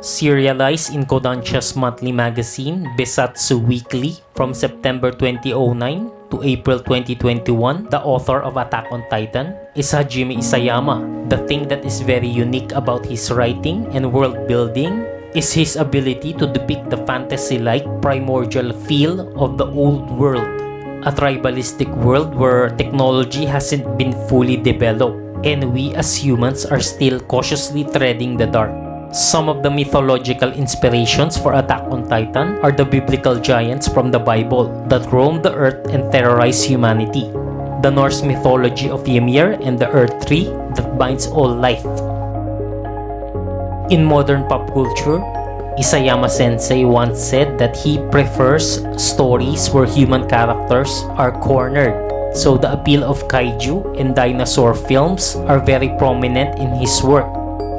Serialized in Kodansha's monthly magazine, Besatsu Weekly, from September 2009 to April 2021, the author of Attack on Titan is Hajime Isayama. The thing that is very unique about his writing and world building is his ability to depict the fantasy-like primordial feel of the old world. A tribalistic world where technology hasn't been fully developed, and we as humans are still cautiously treading the dark. Some of the mythological inspirations for Attack on Titan are the biblical giants from the Bible that roam the earth and terrorize humanity, the Norse mythology of Ymir and the Earth Tree that binds all life. In modern pop culture, Isayama Sensei once said that he prefers stories where human characters are cornered, so the appeal of kaiju and dinosaur films are very prominent in his work.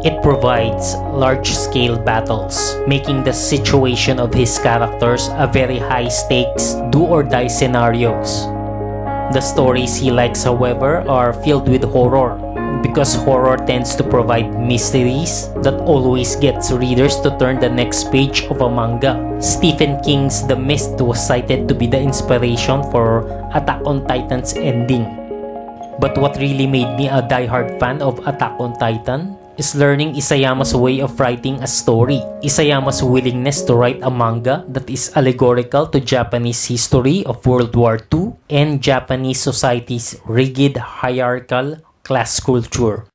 It provides large-scale battles, making the situation of his characters a very high-stakes, do-or-die scenarios. The stories he likes, however, are filled with horror, because horror tends to provide mysteries that always gets readers to turn the next page of a manga. Stephen King's The Mist was cited to be the inspiration for Attack on Titan's ending. But what really made me a die-hard fan of Attack on Titan is learning Isayama's way of writing a story. Isayama's willingness to write a manga that is allegorical to Japanese history of World War II and Japanese society's rigid hierarchical class culture.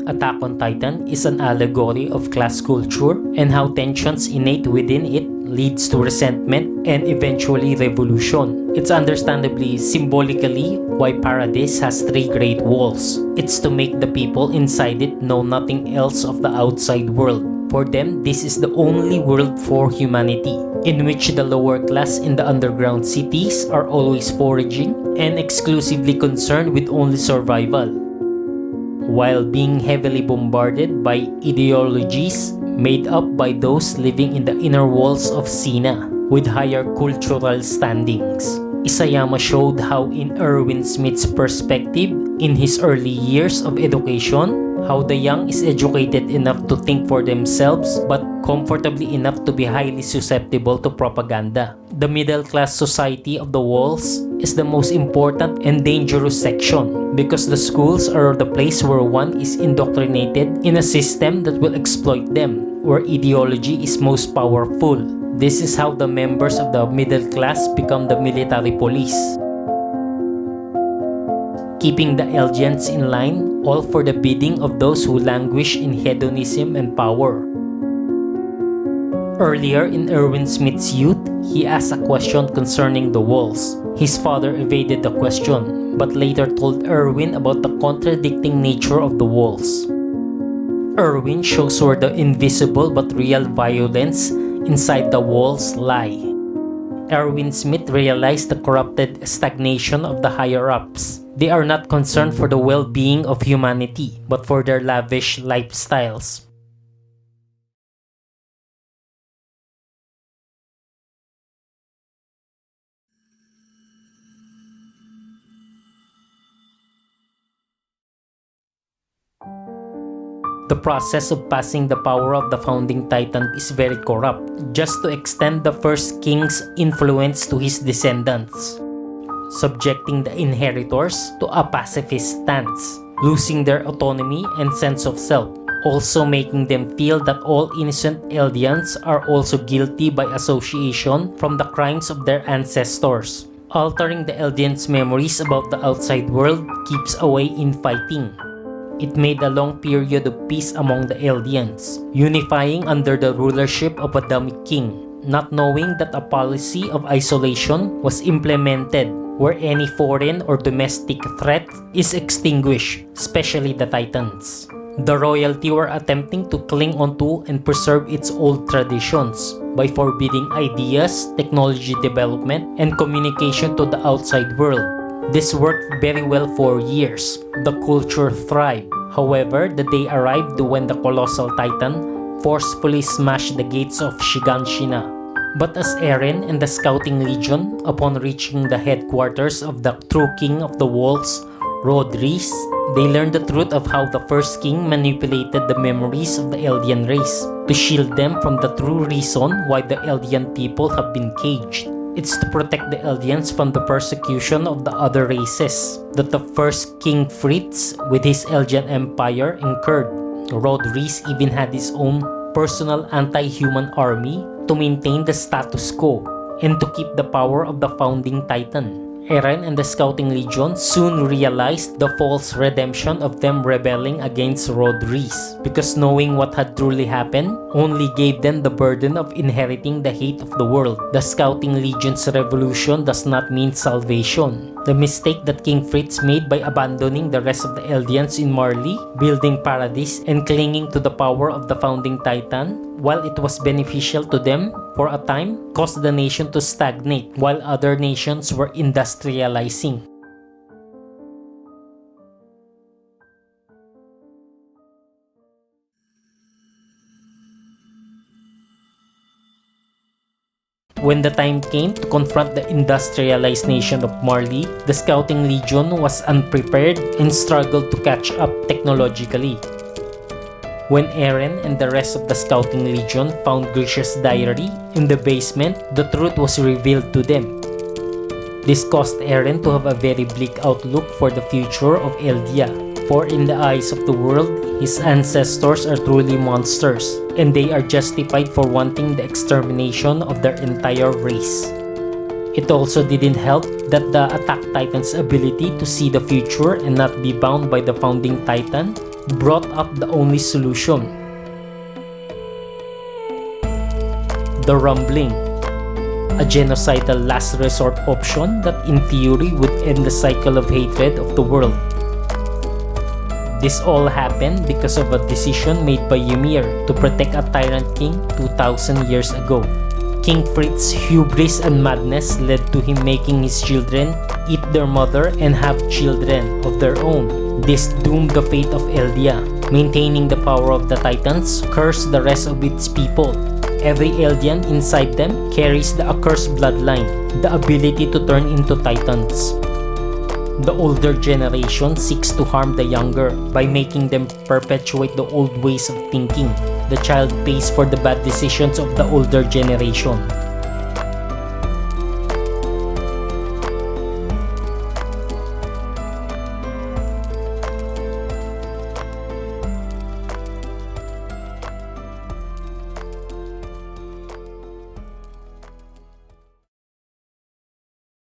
Attack on Titan is an allegory of class culture and how tensions innate within it leads to resentment and eventually revolution. It's understandably symbolically why Paradise has 3 great walls. It's to make the people inside it know nothing else of the outside world. For them, this is the only world for humanity, in which the lower class in the underground cities are always foraging and exclusively concerned with only survival, while being heavily bombarded by ideologies made up by those living in the inner walls of Sina with higher cultural standings. Isayama showed how in Erwin Smith's perspective, in his early years of education, how the young is educated enough to think for themselves but comfortably enough to be highly susceptible to propaganda. The middle-class society of the walls is the most important and dangerous section because the schools are the place where one is indoctrinated in a system that will exploit them, where ideology is most powerful. This is how the members of the middle class become the military police, keeping the Eldians in line, all for the bidding of those who languish in hedonism and power. Earlier in Erwin Smith's youth, he asked a question concerning the walls. His father evaded the question, but later told Erwin about the contradicting nature of the walls. Erwin shows where the invisible but real violence inside the walls lie. Erwin Smith realized the corrupted stagnation of the higher-ups. They are not concerned for the well-being of humanity, but for their lavish lifestyles. The process of passing the power of the founding titan is very corrupt, just to extend the first king's influence to his descendants, subjecting the inheritors to a pacifist stance, losing their autonomy and sense of self, also making them feel that all innocent Eldians are also guilty by association from the crimes of their ancestors. Altering the Eldians' memories about the outside world keeps away infighting. It made a long period of peace among the Eldians, unifying under the rulership of a dummy king, not knowing that a policy of isolation was implemented where any foreign or domestic threat is extinguished, especially the Titans. The royalty were attempting to cling onto and preserve its old traditions by forbidding ideas, technology development, and communication to the outside world. This worked very well for years. The culture thrived. However, the day arrived when the colossal titan forcefully smashed the gates of Shiganshina. But as Eren and the scouting legion, upon reaching the headquarters of the true king of the walls, Rodriguez, they learned the truth of how the first king manipulated the memories of the Eldian race to shield them from the true reason why the Eldian people have been caged. It's to protect the Eldians from the persecution of the other races that the first King Fritz with his Eldian empire incurred. Rodriguez even had his own personal anti-human army to maintain the status quo and to keep the power of the founding titan. Eren and the Scouting Legion soon realized the false redemption of them rebelling against Rodriguez, because knowing what had truly happened only gave them the burden of inheriting the hate of the world. The Scouting Legion's revolution does not mean salvation. The mistake that King Fritz made by abandoning the rest of the Eldians in Marley, building Paradise, and clinging to the power of the founding titan, while it was beneficial to them for a time, caused the nation to stagnate while other nations were industrializing. When the time came to confront the industrialized nation of Marley, the Scouting Legion was unprepared and struggled to catch up technologically. When Eren and the rest of the Scouting Legion found Grisha's diary in the basement, the truth was revealed to them. This caused Eren to have a very bleak outlook for the future of Eldia, for in the eyes of the world, his ancestors are truly monsters, and they are justified for wanting the extermination of their entire race. It also didn't help that the Attack Titan's ability to see the future and not be bound by the founding titan brought up the only solution: the rumbling, a genocidal last resort option that in theory would end the cycle of hatred of the world. This all happened because of a decision made by Ymir to protect a tyrant king 2,000 years ago. King Fritz's hubris and madness led to him making his children eat their mother and have children of their own. This doomed the fate of Eldia. Maintaining the power of the Titans cursed the rest of its people. Every Eldian inside them carries the accursed bloodline, the ability to turn into Titans. The older generation seeks to harm the younger by making them perpetuate the old ways of thinking. The child pays for the bad decisions of the older generation.